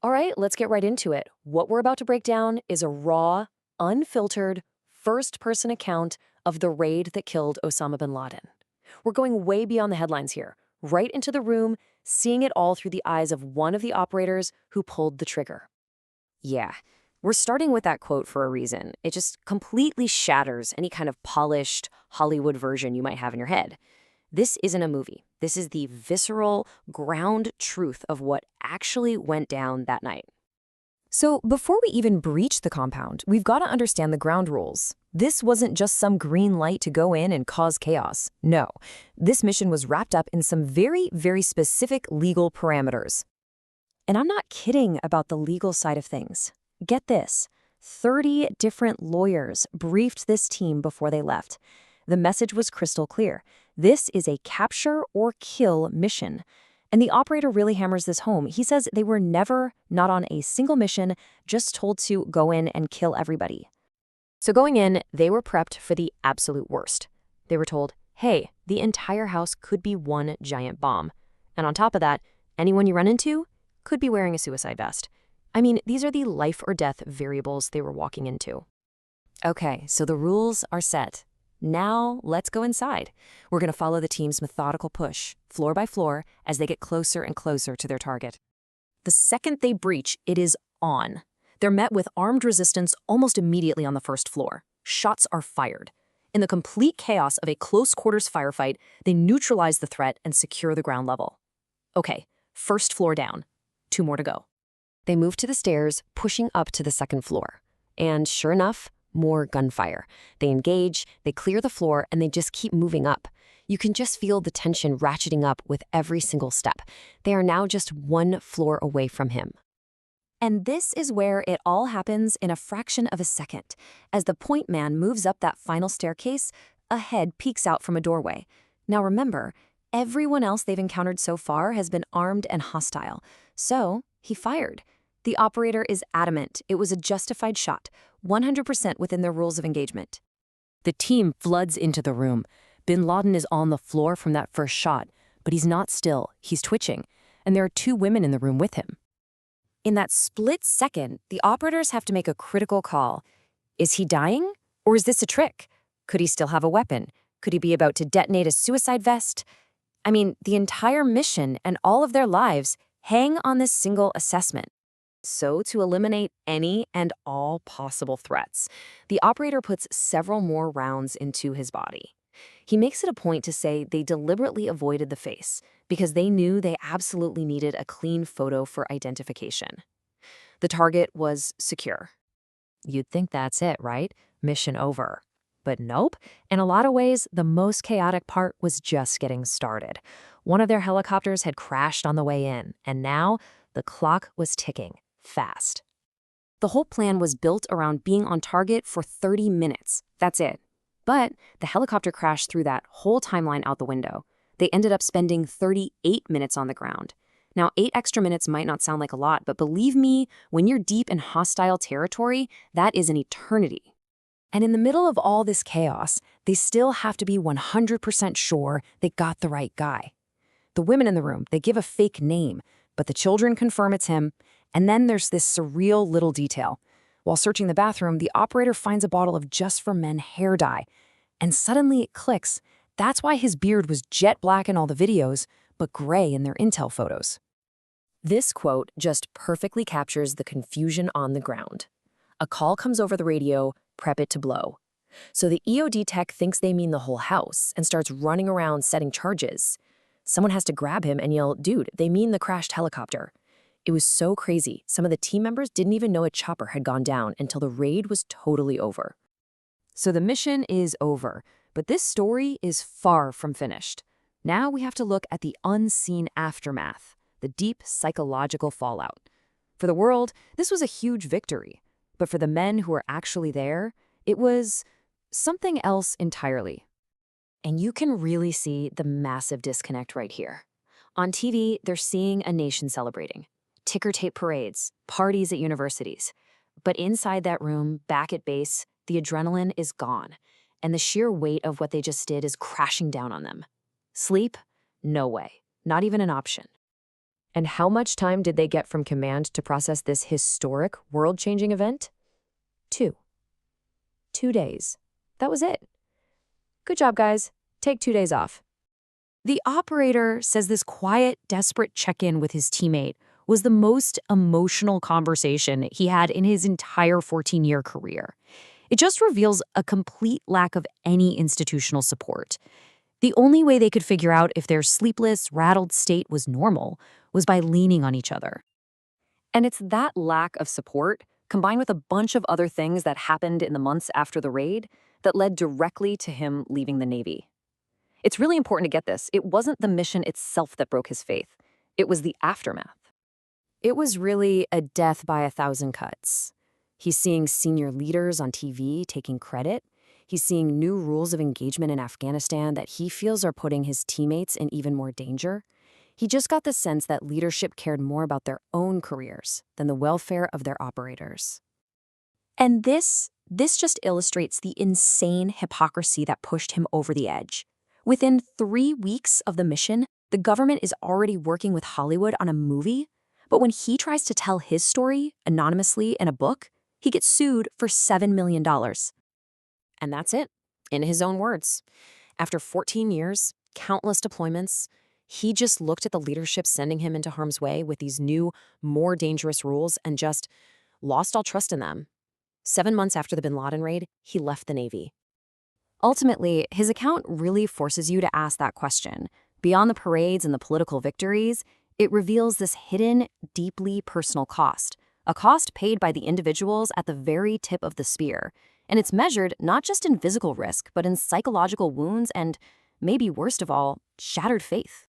All right, let's get right into it. What we're about to break down is a raw, unfiltered, first-person account of the raid that killed Osama bin Laden. We're going way beyond the headlines here, right into the room, seeing it all through the eyes of one of the operators who pulled the trigger. Yeah, we're starting with that quote for a reason. It just completely shatters any kind of polished Hollywood version you might have in your head. This isn't a movie. This is the visceral, ground truth of what actually went down that night. So before we even breach the compound, we've got to understand the ground rules. This wasn't just some green light to go in and cause chaos. No, this mission was wrapped up in some very, very specific legal parameters. And I'm not kidding about the legal side of things. Get this, 30 different lawyers briefed this team before they left. The message was crystal clear. This is a capture or kill mission. And the operator really hammers this home. He says they were never, not on a single mission, just told to go in and kill everybody. So going in, they were prepped for the absolute worst. They were told, hey, the entire house could be one giant bomb. And on top of that, anyone you run into could be wearing a suicide vest. I mean, these are the life or death variables they were walking into. Okay, so the rules are set. Now, let's go inside. We're going to follow the team's methodical push, floor by floor, as they get closer and closer to their target. The second they breach, it is on. They're met with armed resistance almost immediately on the first floor. Shots are fired. In the complete chaos of a close-quarters firefight, they neutralize the threat and secure the ground level. Okay, first floor down. 2 more to go. They move to the stairs, pushing up to the second floor. And sure enough, more gunfire. They engage, they clear the floor, and they just keep moving up. You can just feel the tension ratcheting up with every single step. They are now just 1 floor away from him. And this is where it all happens in a fraction of a second. As the point man moves up that final staircase, a head peeks out from a doorway. Now remember, everyone else they've encountered so far has been armed and hostile. So he fired. The operator is adamant it was a justified shot, 100% within their rules of engagement. The team floods into the room. Bin Laden is on the floor from that first shot, but he's not still. He's twitching, and there are 2 women in the room with him. In that split second, the operators have to make a critical call. Is he dying? Or is this a trick? Could he still have a weapon? Could he be about to detonate a suicide vest? I mean, the entire mission and all of their lives hang on this single assessment. So, to eliminate any and all possible threats, the operator puts several more rounds into his body. He makes it a point to say they deliberately avoided the face because they knew they absolutely needed a clean photo for identification. The target was secure. You'd think that's it, right? Mission over. But nope. In a lot of ways, the most chaotic part was just getting started. One of their helicopters had crashed on the way in, and now the clock was ticking. Fast. The whole plan was built around being on target for 30 minutes. That's it. But the helicopter crashed through that whole timeline out the window. They ended up spending 38 minutes on the ground. Now, 8 extra minutes might not sound like a lot, but believe me, when you're deep in hostile territory, that is an eternity. And in the middle of all this chaos, they still have to be 100% sure they got the right guy. The women in the room, they give a fake name, but the children confirm it's him. And then there's this surreal little detail. While searching the bathroom, the operator finds a bottle of Just for Men hair dye. And suddenly it clicks. That's why his beard was jet black in all the videos, but gray in their intel photos. This quote just perfectly captures the confusion on the ground. A call comes over the radio, prep it to blow. So the EOD tech thinks they mean the whole house and starts running around setting charges. Someone has to grab him and yell, "Dude, they mean the crashed helicopter." It was so crazy, some of the team members didn't even know a chopper had gone down until the raid was totally over. So the mission is over, but this story is far from finished. Now we have to look at the unseen aftermath, the deep psychological fallout. For the world, this was a huge victory, but for the men who were actually there, it was something else entirely. And you can really see the massive disconnect right here. On TV, they're seeing a nation celebrating. Ticker tape parades, parties at universities. But inside that room, back at base, the adrenaline is gone, and the sheer weight of what they just did is crashing down on them. Sleep? No way. Not even an option. And how much time did they get from command to process this historic, world-changing event? 2. 2 days. That was it. Good job, guys. Take 2 days off. The operator says this quiet, desperate check-in with his teammate was the most emotional conversation he had in his entire 14-year career. It just reveals a complete lack of any institutional support. The only way they could figure out if their sleepless, rattled state was normal was by leaning on each other. And it's that lack of support, combined with a bunch of other things that happened in the months after the raid, that led directly to him leaving the Navy. It's really important to get this. It wasn't the mission itself that broke his faith. It was the aftermath. It was really a death by 1,000 cuts. He's seeing senior leaders on TV taking credit. He's seeing new rules of engagement in Afghanistan that he feels are putting his teammates in even more danger. He just got the sense that leadership cared more about their own careers than the welfare of their operators. And this just illustrates the insane hypocrisy that pushed him over the edge. Within 3 weeks of the mission, the government is already working with Hollywood on a movie, but when he tries to tell his story anonymously in a book, he gets sued for $7 million. And that's it, in his own words. After 14 years, countless deployments, he just looked at the leadership sending him into harm's way with these new, more dangerous rules and just lost all trust in them. 7 months after the bin Laden raid, he left the Navy. Ultimately, his account really forces you to ask that question. Beyond the parades and the political victories, it reveals this hidden, deeply personal cost, a cost paid by the individuals at the very tip of the spear. And it's measured not just in physical risk, but in psychological wounds and, maybe worst of all, shattered faith.